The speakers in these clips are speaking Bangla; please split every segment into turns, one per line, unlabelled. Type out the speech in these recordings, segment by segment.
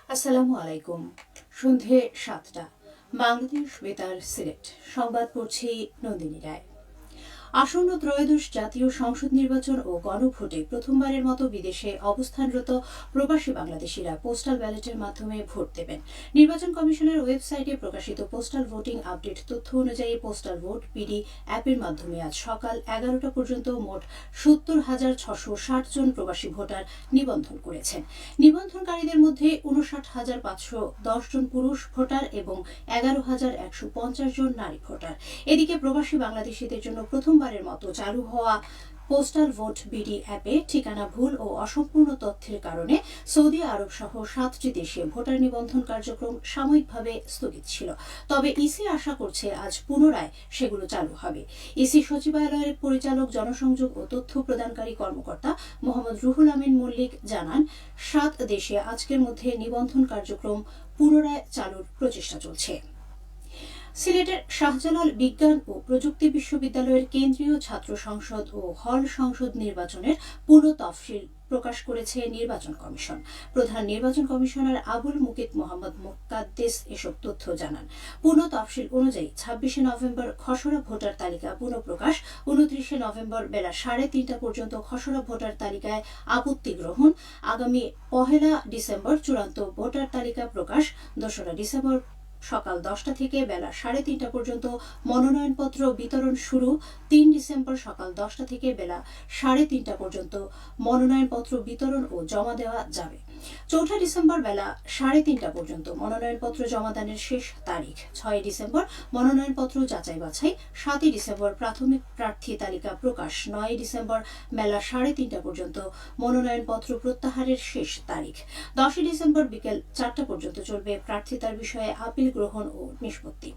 আসসালামু আলাইকুম। সন্ধে ৭টা, বাংলাদেশ বেতার সিলেট। সংবাদ পড়ছি নন্দিনী রায়। আসন্ন ত্রয়োদশ জাতীয় সংসদ নির্বাচন ও গণভোটে প্রথমবারের মতো বিদেশে অবস্থানরত প্রবাসী বাংলাদেশিরা পোস্টাল ব্যালটের মাধ্যমে ভোট দেবেন। নির্বাচন কমিশনের ওয়েবসাইটে প্রকাশিত পোস্টাল ভোটিং আপডেট তথ্য অনুযায়ী পোস্টাল ভোট পিডি অ্যাপের মাধ্যমে আজ সকাল ১১টা পর্যন্ত মোট ৭০,৬৬০ জন প্রবাসী ভোটার নিবন্ধন করেছেন। নিবন্ধনকারীদের মধ্যে ৫৯,৫১০ জন পুরুষ ভোটার এবং ১১,১৫০ জন নারী ভোটার। এদিকে প্রবাসী বাংলাদেশিদের জন্য প্রথমবারের মতো চালু হওয়া পোস্টাল ভোট বিডি অ্যাপে ঠিকানা ভুল ও অসম্পূর্ণ তথ্যের কারণে সৌদি আরব সহ ৭টি দেশে ভোটার নিবন্ধন কার্যক্রম সাময়িকভাবে স্থগিত ছিল। তবে ইসি আশা করছে আজ পুনরায় সেগুলো চালু হবে। ইসি সচিবালয়ের পরিচালক জনসংযোগ ও তথ্য প্রদানকারী কর্মকর্তা মোহাম্মদ রুহুল আমিন মল্লিক জানান, ৭ দেশে আজকের মধ্যে নিবন্ধন কার্যক্রম পুনরায় চালুর প্রচেষ্টা চলছে। সিলেটের শাহজালাল বিজ্ঞান ও প্রযুক্তি বিশ্ববিদ্যালয়ের কেন্দ্রীয় ছাত্র সংসদ ও হল সংসদ নির্বাচনের পুরো তফসিল প্রকাশ করেছে নির্বাচন কমিশন। প্রধান নির্বাচন কমিশনার আবুল মুকিত মোহাম্মদ মুকাদ্দেস এসব তথ্য জানান। পুরো তফসিল অনুযায়ী ২৬শে নভেম্বর খসড়া ভোটার তালিকা পুনঃপ্রকাশ, ২৯শে নভেম্বর বেলা ৩:৩০ পর্যন্ত খসড়া ভোটার তালিকায় আপত্তি গ্রহণ, আগামী ১ ডিসেম্বর চূড়ান্ত ভোটার তালিকা প্রকাশ, ২রা ডিসেম্বর সকাল ১০টা থেকে বেলা ৩:৩০ পর্যন্ত মনোনয়নপত্র বিতরণ শুরু, ৩ ডিসেম্বর সকাল ১০টা থেকে বেলা ৩:৩০ পর্যন্ত মনোনয়নপত্র বিতরণ ও জমা দেওয়া যাবে। ৪ ডিসেম্বর বেলা ৩:৩০ পর্যন্ত মনোনয়নপত্র জমাদানের শেষ তারিখ। ৬ ডিসেম্বর মনোনয়নপত্র যাচাই বাছাই, ৭ ডিসেম্বর প্রাথমিক প্রার্থী তালিকা প্রকাশ, ৯ ডিসেম্বর বেলা ৩:৩০ পর্যন্ত মনোনয়নপত্র প্রত্যাহারের শেষ তারিখ। ১০ ডিসেম্বর বিকেল ৪টা পর্যন্ত চলবে প্রার্থিতার বিষয়ে আপিল গ্রহণ ও নিষ্পত্তি।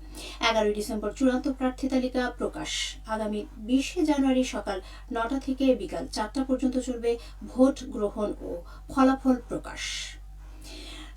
১১ ডিসেম্বর চূড়ান্ত প্রার্থী তালিকা প্রকাশ। আগামী ২০ জানুয়ারি সকাল ৯টা থেকে বিকাল ৪টা পর্যন্ত চলবে ভোট গ্রহণ ও ফলাফল প্রকাশ।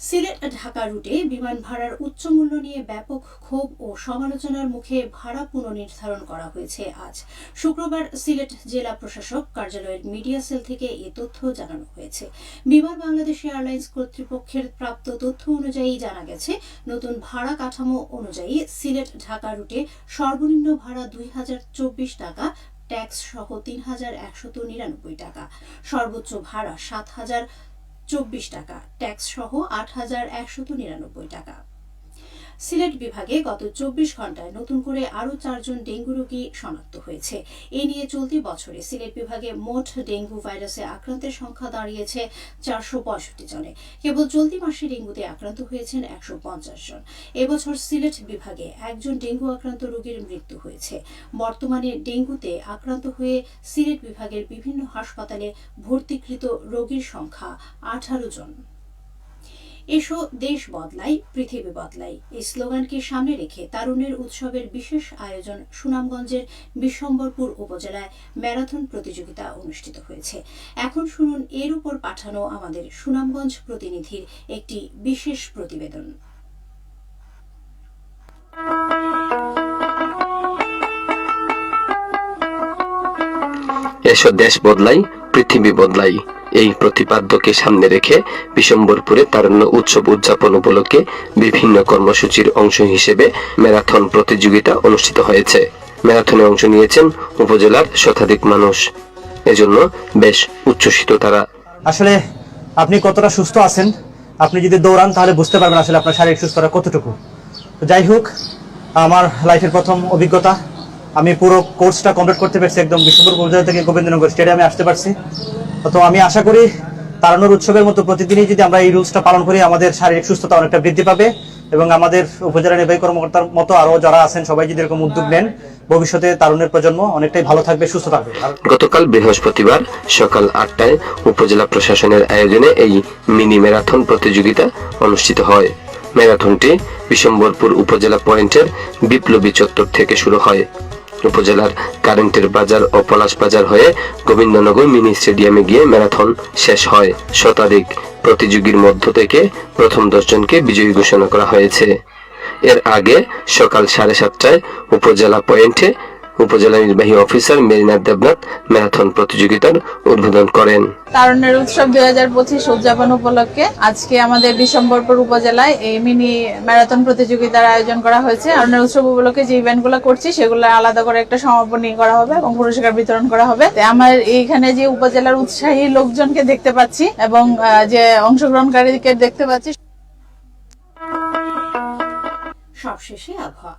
সিলেট ঢাকা রুটে বিমান ভাড়ার উচ্চ মূল্য নিয়ে ব্যাপক ক্ষোভ ও সমালোচনার মুখে ভাড়া পুনর্নির্ধারণ করা হয়েছে আজ। শুক্রবার সিলেট জেলা প্রশাসক কার্যালয়ের মিডিয়া সেল থেকে এ তথ্য জানানো হয়েছে। বিমান বাংলাদেশ এয়ারলাইন্স কর্তৃপক্ষের প্রাপ্ত তথ্য অনুযায়ী জানা গেছে, নতুন ভাড়া কাঠামো অনুযায়ী সিলেট ঢাকা রুটে সর্বনিম্ন ভাড়া ২,০২৪ টাকা, ট্যাক্স সহ ৩,১৯৯ টাকা। সর্বোচ্চ ভাড়া ৭,০২৪ টাকা, ট্যাক্স সহ ৮,১৯৯ টাকা। সিলেট বিভাগে গত ২৪ ঘণ্টায় নতুন করে আরও ৪ জন ডেঙ্গু রোগী শনাক্ত হয়েছে। এ নিয়ে চলতি বছরে সিলেট বিভাগে মোট ডেঙ্গু ভাইরাসে আক্রান্তের সংখ্যা দাঁড়িয়েছে ৪৬৫ জনে। কেবল চলতি মাসে ডেঙ্গুতে আক্রান্ত হয়েছেন ১৫০ জন। এবছর সিলেট বিভাগে একজন ডেঙ্গু আক্রান্ত রোগীর মৃত্যু হয়েছে। বর্তমানে ডেঙ্গুতে আক্রান্ত হয়ে সিলেট বিভাগের বিভিন্ন হাসপাতালে ভর্তিকৃত রোগীর সংখ্যা ১৮ জন। এসো দেশ বদলাই, পৃথিবী বদলাই, এই স্লোগানকে সামনে রেখে তারুণ্যের উৎসবের বিশেষ আয়োজন সুনামগঞ্জের বিশ্বম্বরপুর উপজেলায় ম্যারাথন প্রতিযোগিতা অনুষ্ঠিত হয়েছে। এখন শুনুন এর উপর পাঠানো আমাদের সুনামগঞ্জ প্রতিনিধির একটি বিশেষ প্রতিবেদন।
এসো দেশ বদলাই, পৃথিবী বদলাই, এই প্রতিপাদ্যকে সামনে রেখে বিশ্বম্বরপুরে তারুণ্য উৎসব উদযাপন উপলক্ষে বিভিন্ন কর্মসূচির অংশ হিসেবে ম্যারাথন প্রতিযোগিতা অনুষ্ঠিত হয়েছে। ম্যারাথনে অংশ নিয়েছেন উপজেলার শতাধিক মানুষ। এজন্য বেশ উচ্ছ্বসিত তারা।
আসলে আপনি কতটা সুস্থ আছেন, আপনি যদি দৌড়ান তাহলে বুঝতে পারবেন আসলে আপনার শারীরিক সুস্থতা কতটুকু। তো যাই হোক, আমার লাইফের প্রথম অভিজ্ঞতা, আমি পুরো কোর্সটা কমপ্লিট করতে পারছি, একদম বিশ্বম্বরপুর উপজেলা থেকে গোবিন্দনগর স্টেডিয়ামে আসতে পারছি। তো আমি আশা করি তারুণ্যের উৎসবের মতো প্রতিদিনই যদি আমরা এই রুলসটা পালন করি, আমাদের শারীরিক সুস্থতা অনেকটা বৃদ্ধি পাবে এবং আমাদের উপজেলা নির্বাহী কর্মকর্তার মতো আরো যারা আছেন সবাই যদি এরকম উদ্যোগ নেন, ভবিষ্যতে তারুণ্যের প্রজন্ম অনেকটাই ভালো থাকবে, সুস্থ থাকবে।
গতকাল বৃহস্পতিবার সকাল ৮টায় উপজেলা প্রশাসনের আয়োজনে এই মিনি ম্যারাথন প্রতিযোগিতা অনুষ্ঠিত হয়। ম্যারাথনটি বিশ্বম্বরপুর উপজেলা পয়েন্টের বিপ্লবী চত্বর থেকে শুরু হয়। উপজেলার কারেন্টের বাজার ও পলাশ বাজার হয়ে গোবিন্দনগর মিনি স্টেডিয়ামে গিয়ে ম্যারাথন শেষ হয়। শতাধিক প্রতিযোগীর মধ্য থেকে প্রথম ১০ জনকে বিজয়ী ঘোষণা করা হয়েছে। এর আগে সকাল ৭:৩০টায় উপজেলা পয়েন্টে উপজেলা নির্বাহী অফিসার মেরিনা দেবনাথ ম্যারাথন প্রতিযোগিতার উদ্বোধন করেন।
তারুণ্যের উৎসব 2025 উদযাপন উপলক্ষে আজকে আমাদের বিশম্বরপুর উপজেলায় এই মিনি ম্যারাথন প্রতিযোগিতার আয়োজন করা হয়েছে। তারুণ্যের উৎসব উপলক্ষে যে ইভেন্টগুলো করছি সেগুলো আলাদা করে একটা সমাপনী করা হবে এবং পুরস্কার বিতরণ করা হবে। আমার এইখানে যে উপজেলার উৎসাহী লোকজনকে দেখতে পাচ্ছি এবং যে অংশগ্রহণকারীকে দেখতে পাচ্ছি।
সবশেষে আবহাওয়া।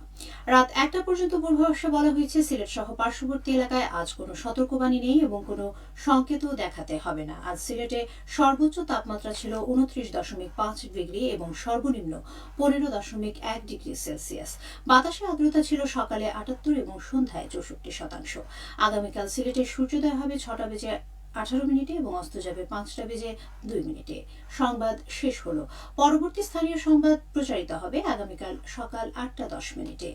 রাত 1টা পর্যন্ত পূর্বাভাসে বলা হয়েছে সিলেট সহ পার্শ্ববর্তী এলাকায় আজ কোনো সতর্কবাণী নেই এবং কোনো সংকেতও দেখাতে হবে না। আজ সিলেটে সর্বোচ্চ তাপমাত্রা ছিল 29.5 ডিগ্রি এবং সর্বনিম্ন 15.1 ডিগ্রি সেলসিয়াস। বাতাসে আর্দ্রতা ছিল সকালে 78 এবং সন্ধ্যায় 64%। আগামীকাল সিলেটে সূর্যোদয় হবে 6টা বেজে 18 মিনিটে এবং অস্ত যাবে 5টা বেজে 2 মিনিটে। সংবাদ শেষ হলো। পরবর্তী স্থানীয় সংবাদ প্রচারিত হবে আগামীকাল সকাল 8টা 10 মিনিটে।